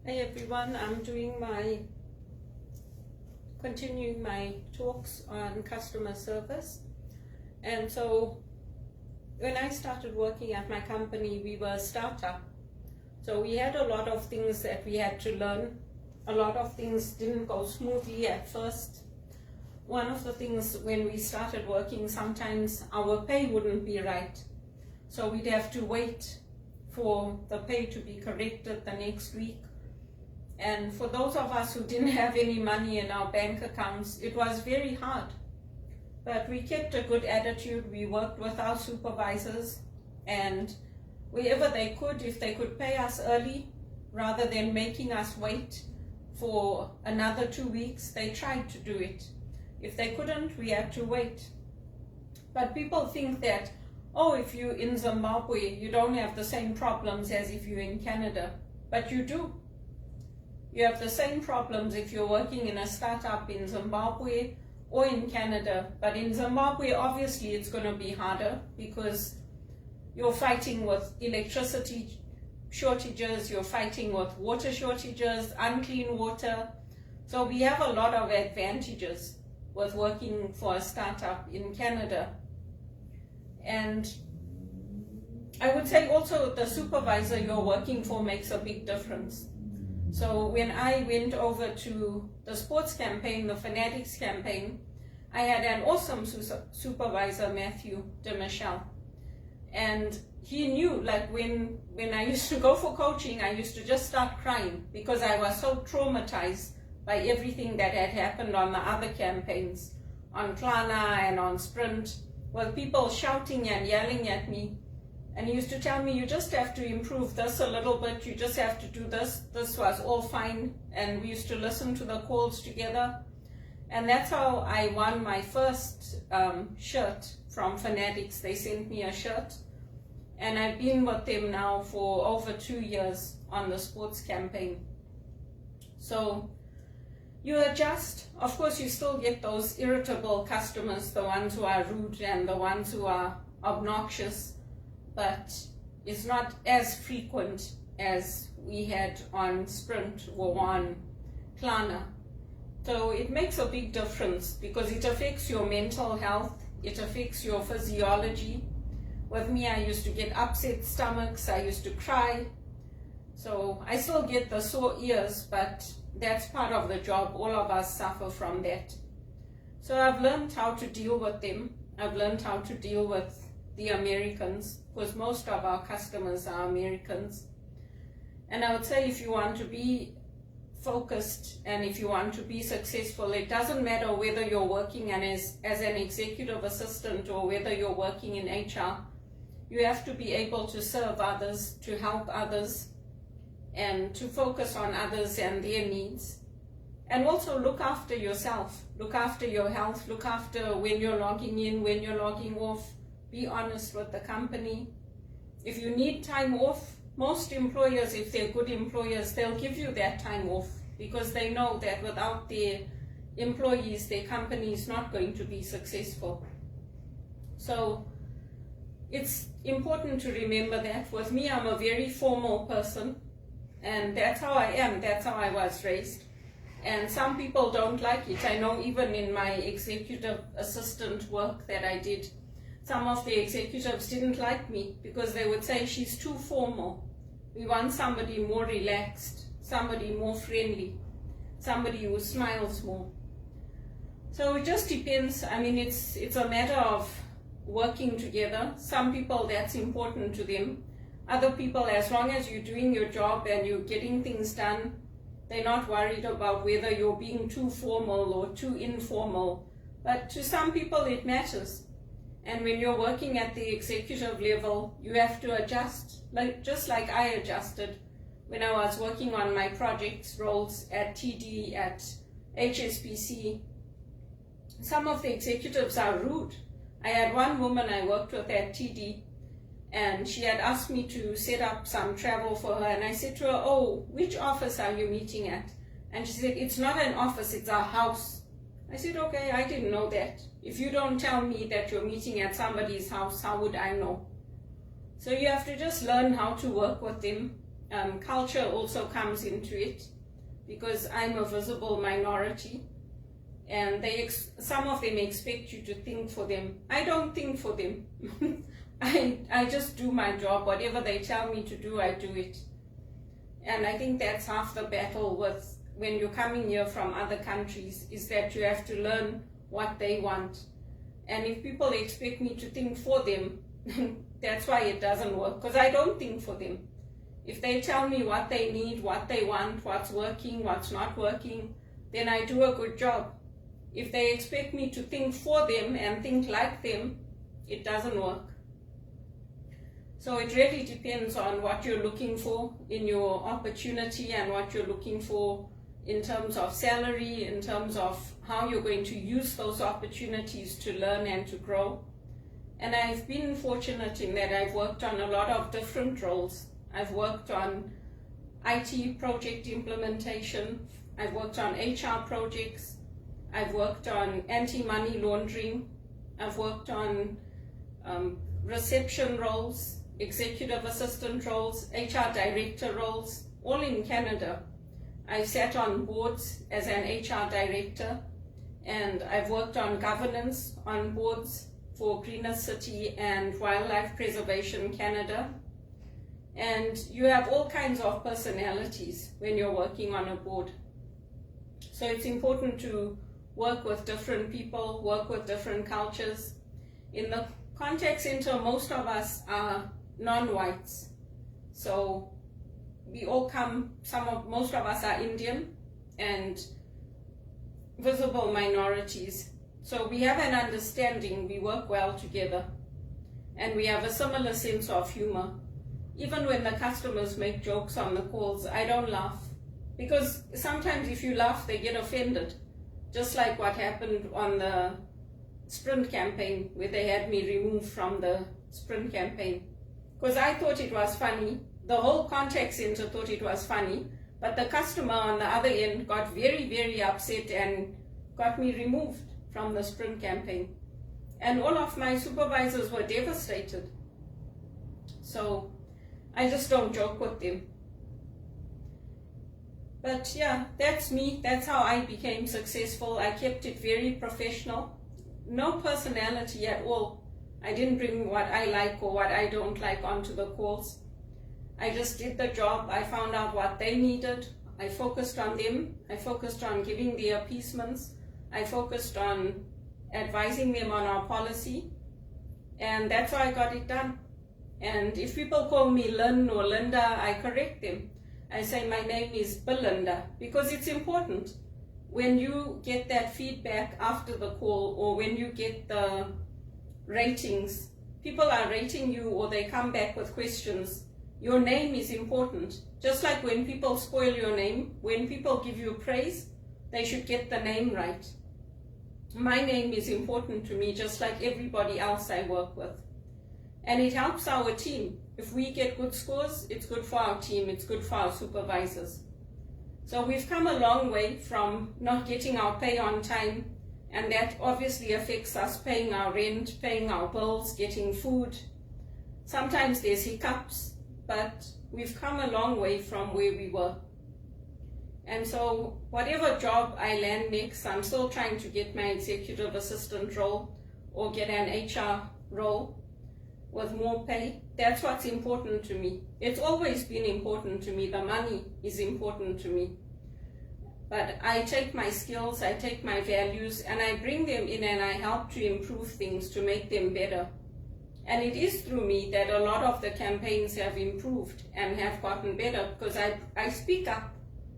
Hey everyone, I'm continuing my talks on customer service. And so when I started working at my company, we were a startup. So we had a lot of things that we had to learn. A lot of things didn't go smoothly at first. One of the things when we started working, sometimes our pay wouldn't be right. So we'd have to wait for the pay to be corrected the next week. And for those of us who didn't have any money in our bank accounts, it was very hard. But we kept a good attitude. We worked with our supervisors, and wherever they could, if they could pay us early, rather than making us wait for another 2 weeks, they tried to do it. If they couldn't, we had to wait. But people think that, oh, if you're in Zimbabwe, you don't have the same problems as if you're in Canada. But you do. You have the same problems if you're working in a startup in Zimbabwe or in Canada. But in Zimbabwe, obviously, it's going to be harder because you're fighting with electricity shortages, you're fighting with water shortages, unclean water. So we have a lot of advantages with working for a startup in Canada. And I would say also the supervisor you're working for makes a big difference. So when I went over to the sports campaign, the Fanatics campaign, I had an awesome supervisor, Matthew de Michel. And he knew, like when I used to go for coaching, I used to just start crying because I was so traumatized by everything that had happened on the other campaigns, on Klarna and on Sprint, with people shouting and yelling at me. And he used to tell me, you just have to improve this a little bit, you just have to do this. This was all fine. And we used to listen to the calls together. And that's how I won my first shirt from Fanatics. They sent me a shirt. And I've been with them now for over 2 years on the sports campaign. So you adjust. Of course, you still get those irritable customers, the ones who are rude and the ones who are obnoxious. But it's not as frequent as we had on Sprint or on Klarna. So it makes a big difference because it affects your mental health, it affects your physiology. With me, I used to get upset stomachs, I used to cry. So I still get the sore ears, but that's part of the job. All of us suffer from that. So I've learned how to deal with them. I've learned how to deal with the Americans, because most of our customers are Americans. And I would say if you want to be focused and if you want to be successful, it doesn't matter whether you're working as an executive assistant or whether you're working in HR. You have to be able to serve others, to help others, and to focus on others and their needs. And also look after yourself, look after your health, look after when you're logging in, when you're logging off. Be honest with the company. If you need time off, most employers, if they're good employers, they'll give you that time off because they know that without their employees, their company is not going to be successful. So it's important to remember that. With me, I'm a very formal person, and that's how I am. That's how I was raised. And some people don't like it. I know even in my executive assistant work that I did, some of the executives didn't like me because they would say, she's too formal. We want somebody more relaxed, somebody more friendly, somebody who smiles more. So it just depends. I mean, it's a matter of working together. Some people, that's important to them. Other people, as long as you're doing your job and you're getting things done, they're not worried about whether you're being too formal or too informal. But to some people, it matters. And when you're working at the executive level, you have to adjust, just like I adjusted when I was working on my projects roles at TD, at HSBC. Some of the executives are rude. I had one woman I worked with at TD, and she had asked me to set up some travel for her. And I said to her, oh, which office are you meeting at? And she said, it's not an office, it's a house. I said, okay, I didn't know that. If you don't tell me that you're meeting at somebody's house, how would I know? So you have to just learn how to work with them. culture also comes into it, because I'm a visible minority, and some of them expect you to think for them. I don't think for them. I just do my job. Whatever they tell me to do, I do it. And I think that's half the battle with when you're coming here from other countries, is that you have to learn what they want. And if people expect me to think for them, that's why it doesn't work, because I don't think for them. If they tell me what they need, what they want, what's working, what's not working, then I do a good job. If they expect me to think for them and think like them, it doesn't work. So it really depends on what you're looking for in your opportunity and what you're looking for in terms of salary, in terms of how you're going to use those opportunities to learn and to grow. And I've been fortunate in that I've worked on a lot of different roles. I've worked on IT project implementation, I've worked on HR projects, I've worked on anti-money laundering, I've worked on reception roles, executive assistant roles, HR director roles, all in Canada. I've sat on boards as an HR director, and I've worked on governance on boards for Greener City and Wildlife Preservation Canada. And you have all kinds of personalities when you're working on a board. So it's important to work with different people, work with different cultures. In the contact center, most of us are non-whites. So we all come, most of us are Indian and visible minorities. So we have an understanding, we work well together, and we have a similar sense of humor. Even when the customers make jokes on the calls, I don't laugh. Because sometimes if you laugh, they get offended. Just like what happened on the Sprint campaign, where they had me removed from the Sprint campaign. Because I thought it was funny. The whole contact center thought it was funny. But the customer on the other end got very, very upset and got me removed from the Sprint campaign. And all of my supervisors were devastated. So I just don't joke with them. But yeah, that's me. That's how I became successful. I kept it very professional. No personality at all. I didn't bring what I like or what I don't like onto the calls. I just did the job. I found out what they needed. I focused on them. I focused on giving the appeasements. I focused on advising them on our policy. And that's how I got it done. And if people call me Lynn or Linda, I correct them. I say my name is Belinda, because it's important. When you get that feedback after the call, or when you get the ratings, people are rating you or they come back with questions, your name is important. Just like when people spoil your name, when people give you praise, they should get the name right. My name is important to me, just like everybody else I work with. And it helps our team. If we get good scores, it's good for our team, it's good for our supervisors. So we've come a long way from not getting our pay on time, and that obviously affects us paying our rent, paying our bills, getting food. Sometimes there's hiccups, but we've come a long way from where we were. And so whatever job I land next, I'm still trying to get my executive assistant role or get an HR role with more pay. That's what's important to me. It's always been important to me. The money is important to me. But I take my skills, I take my values, and I bring them in and I help to improve things, to make them better. And it is through me that a lot of the campaigns have improved and have gotten better, because I speak up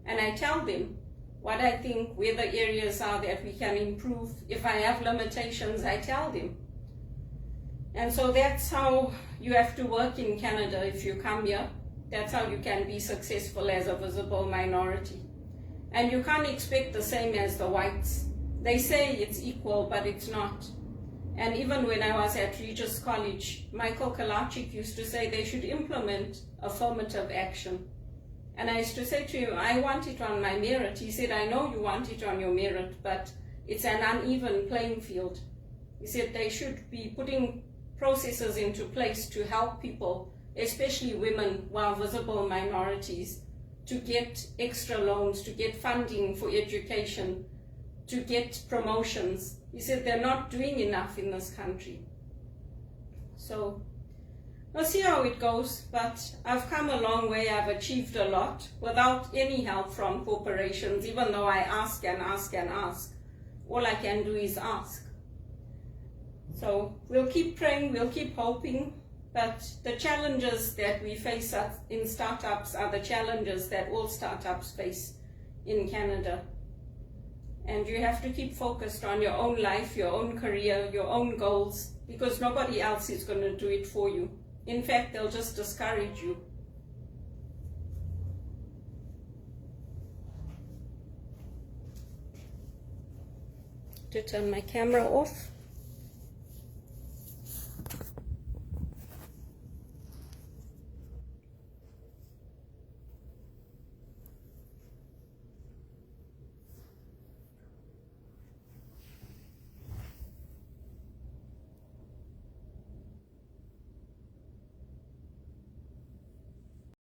and I tell them what I think, where the areas are that we can improve. If I have limitations, I tell them. And so that's how you have to work in Canada if you come here. That's how you can be successful as a visible minority. And you can't expect the same as the whites. They say it's equal, but it's not. And even when I was at Regis College, Michael Kalachik used to say they should implement affirmative action. And I used to say to him, I want it on my merit. He said, I know you want it on your merit, but it's an uneven playing field. He said they should be putting processes into place to help people especially women who are visible minorities, to get extra loans, to get funding for education, to get promotions. He said they're not doing enough in this country. So we'll see how it goes, but I've come a long way. I've achieved a lot without any help from corporations, even though I ask and ask and ask. All I can do is ask. So we'll keep praying, we'll keep hoping, but the challenges that we face in startups are the challenges that all startups face in Canada. And you have to keep focused on your own life, your own career, your own goals, because nobody else is going to do it for you. In fact, they'll just discourage you. To turn my camera off.